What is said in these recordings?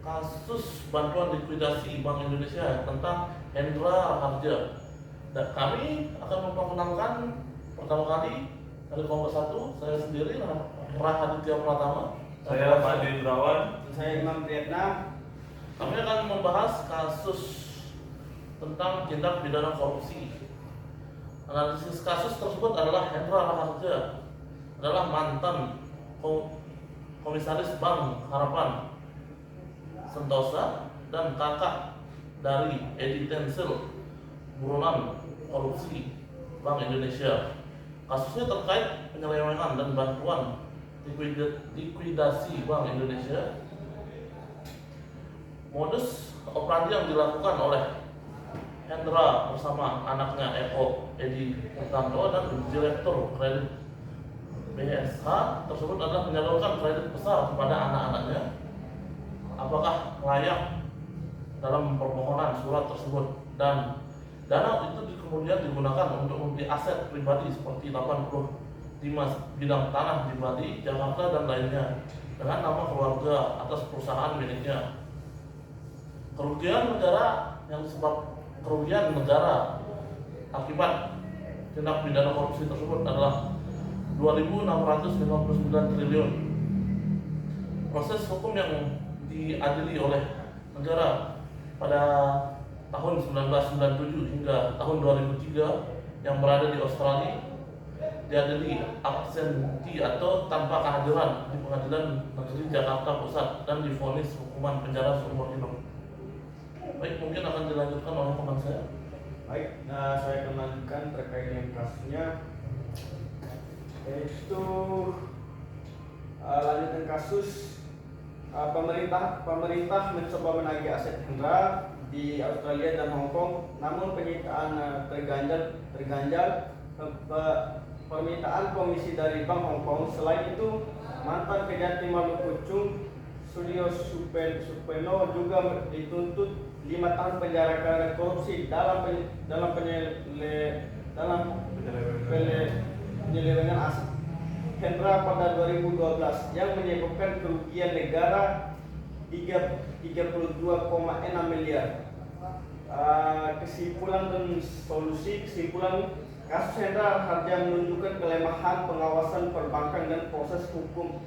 kasus bantuan likuidasi Bank Indonesia tentang Hendra Raharja. Dan kami akan memperkenalkan pertama kali dari kelompok 1, saya sendiri Rahaditya Pratama. Saya Pak Dindrawan. Saya Imam Vietnam. Kami akan membahas kasus tentang tindak pidana korupsi. Analisis kasus tersebut adalah Hendra Raharja adalah mantan komisaris Bank Harapan Sentosa dan kakak dari Edi Tensil, buronan korupsi Bank Indonesia. Kasusnya terkait penyelewengan dan bantuan likuidasi Bank Indonesia. Modus operandi yang dilakukan oleh Hendra bersama anaknya Eko Edi Purtanto dan Direktur Kredit BSH tersebut adalah menyalurkan kredit besar kepada anak-anaknya. Apakah layak dalam permohonan surat tersebut, dan dana itu kemudian digunakan untuk membeli aset pribadi seperti 85 bidang tanah di Bali, Jakarta dan lainnya dengan nama keluarga atas perusahaan miliknya. Kerugian negara akibat tindak pidana korupsi tersebut adalah 2.659 triliun. Proses hukum yang diadili oleh negara pada tahun 1997 hingga tahun 2003 yang berada di Australia diadili absenti atau tanpa kehadiran di Pengadilan Negeri Jakarta Pusat dan divonis hukuman penjara seumur hidup. Baik, mungkin akan dilanjutkan oleh teman saya. Baik, saya akan lanjutkan terkait dengan kasusnya, yaitu lanjutan kasus pemerintah mencoba menagih aset Hendra di Australia dan Hong Kong, namun penyitaan terganjal permintaan komisi dari Bank Hong Kong. Selain itu, mantan Kejati Maluku Cung Suryo Supeno juga dituntut 5 tahun penjara karena korupsi dalam penyelewengan aset Hendra pada 2012 yang menyebabkan kerugian negara 32,6 miliar. Kesimpulan kasus Hendra Raharja menunjukkan kelemahan pengawasan perbankan dan proses hukum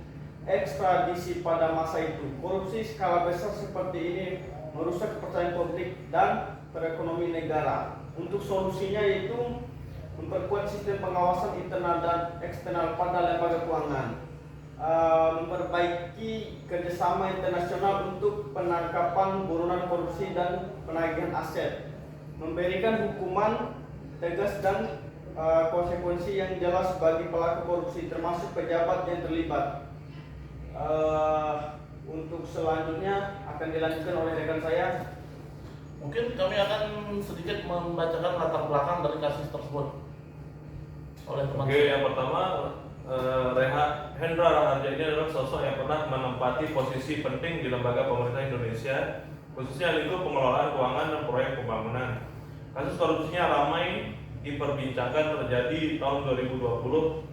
ekstradisi pada masa itu. Korupsi skala besar seperti ini merusak kepercayaan publik dan perekonomian negara. Untuk solusinya yaitu memperkuat sistem pengawasan internal dan eksternal pada lembaga keuangan, memperbaiki kerjasama internasional untuk penangkapan buronan korupsi dan penagihan aset, memberikan hukuman tegas dan konsekuensi yang jelas bagi pelaku korupsi termasuk pejabat yang terlibat. Untuk selanjutnya akan dilanjutkan oleh rekan saya. Mungkin kami akan sedikit membacakan latar belakang dari kasus tersebut oleh teman. Oke, yang pertama, Hendra Raharja ini adalah sosok yang pernah menempati posisi penting di lembaga pemerintah Indonesia, khususnya lingkup pengelolaan keuangan dan proyek pembangunan. Kasus korupsinya ramai diperbincangkan terjadi tahun 2020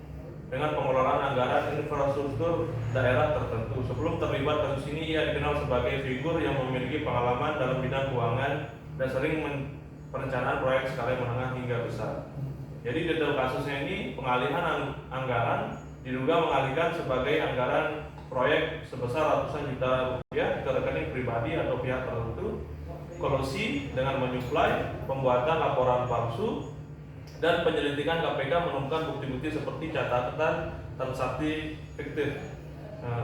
dengan pengelolaan anggaran infrastruktur daerah tertentu. Sebelum terlibat kasus ini, ia dikenal sebagai figur yang memiliki pengalaman dalam bidang keuangan dan sering perencanaan proyek skala menengah hingga besar. Jadi detail kasusnya ini pengalihan anggaran diduga mengalihkan sebagai anggaran proyek sebesar ratusan juta rupiah ke rekening pribadi atau pihak tertentu, kolusi dengan menyuplai, pembuatan laporan palsu, dan penyelidikan KPK menemukan bukti-bukti seperti catatan transaksi fiktif,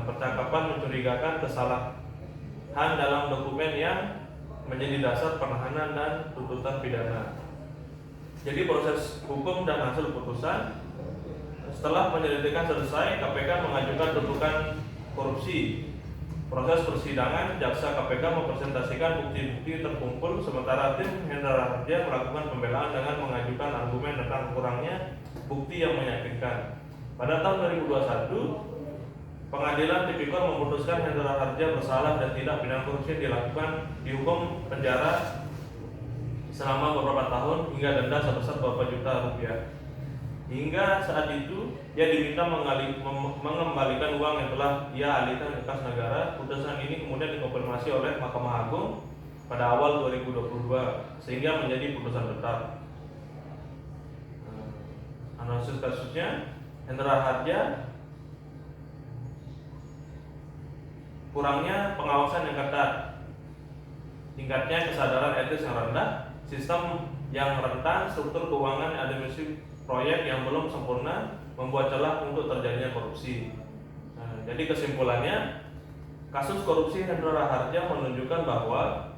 percakapan mencurigakan, kesalahan dalam dokumen yang menjadi dasar penahanan dan tuntutan pidana. Jadi proses hukum dan hasil putusan, setelah penyelidikan selesai, KPK mengajukan tuntutan korupsi. Proses persidangan, jaksa KPK mempresentasikan bukti-bukti terkumpul, sementara tim Hendra Raharja melakukan pembelaan dengan mengajukan argumen tentang kurangnya bukti yang meyakinkan. Pada tahun 2021, Pengadilan Tipikor memutuskan Hendra Raharja bersalah dan tindak pidana korupsi dilakukan dihukum penjara selama beberapa tahun hingga denda sebesar beberapa juta rupiah. Hingga saat itu ia diminta mengembalikan uang yang telah ia alihkan ke kas negara. Putusan ini kemudian dikonfirmasi oleh Mahkamah Agung pada awal 2022 sehingga menjadi putusan tetap. Analisis kasusnya, Hendra Harja kurangnya pengawasan yang ketat, tingkatnya kesadaran etis yang rendah, sistem yang rentan, struktur keuangan administratif proyek yang belum sempurna membuat celah untuk terjadinya korupsi. Jadi kesimpulannya, kasus korupsi Hendra Harja menunjukkan bahwa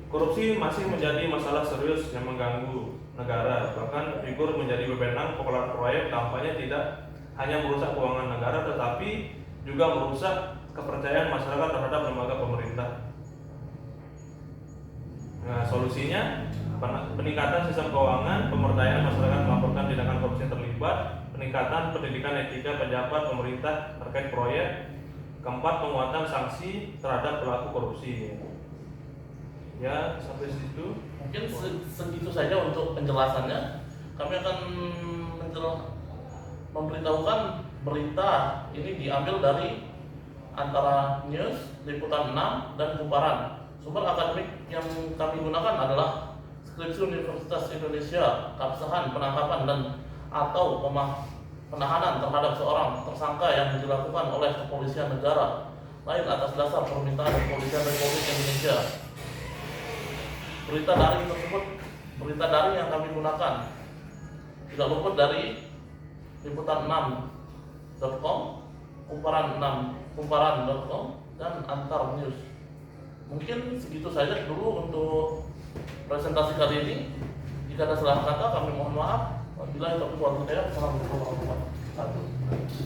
korupsi masih menjadi masalah serius yang mengganggu negara. Bahkan figur menjadi wewenang pengelola proyek kampanye tidak hanya merusak keuangan negara, tetapi juga merusak kepercayaan masyarakat terhadap lembaga pemerintah. Nah, solusinya peningkatan sistem keuangan, pemberdayaan masyarakat melaporkan tindakan korupsi yang terlibat, peningkatan pendidikan etika pejabat pemerintah terkait proyek, keempat penguatan sanksi terhadap pelaku korupsi. Ya, sampai situ. Mungkin segitu saja untuk penjelasannya. Kami akan memberitahukan berita ini diambil dari Antara News, Liputan 6, dan Kumparan. Sumber akademik yang kami gunakan adalah Skripsi Universitas Indonesia, keabsahan penangkapan dan atau penahanan terhadap seorang tersangka yang dilakukan oleh kepolisian negara lain atas dasar permintaan kepolisian Republik Indonesia. Berita daring tersebut, berita daring yang kami gunakan tidak luput dari liputan6.com, kumparan.com, dan Antar News. Mungkin segitu saja dulu untuk presentasi kali ini. Jika ada salah kata kami mohon maaf. Wabillahi taufiq wal hidayah. Assalamualaikum warahmatullahi wabarakatuh.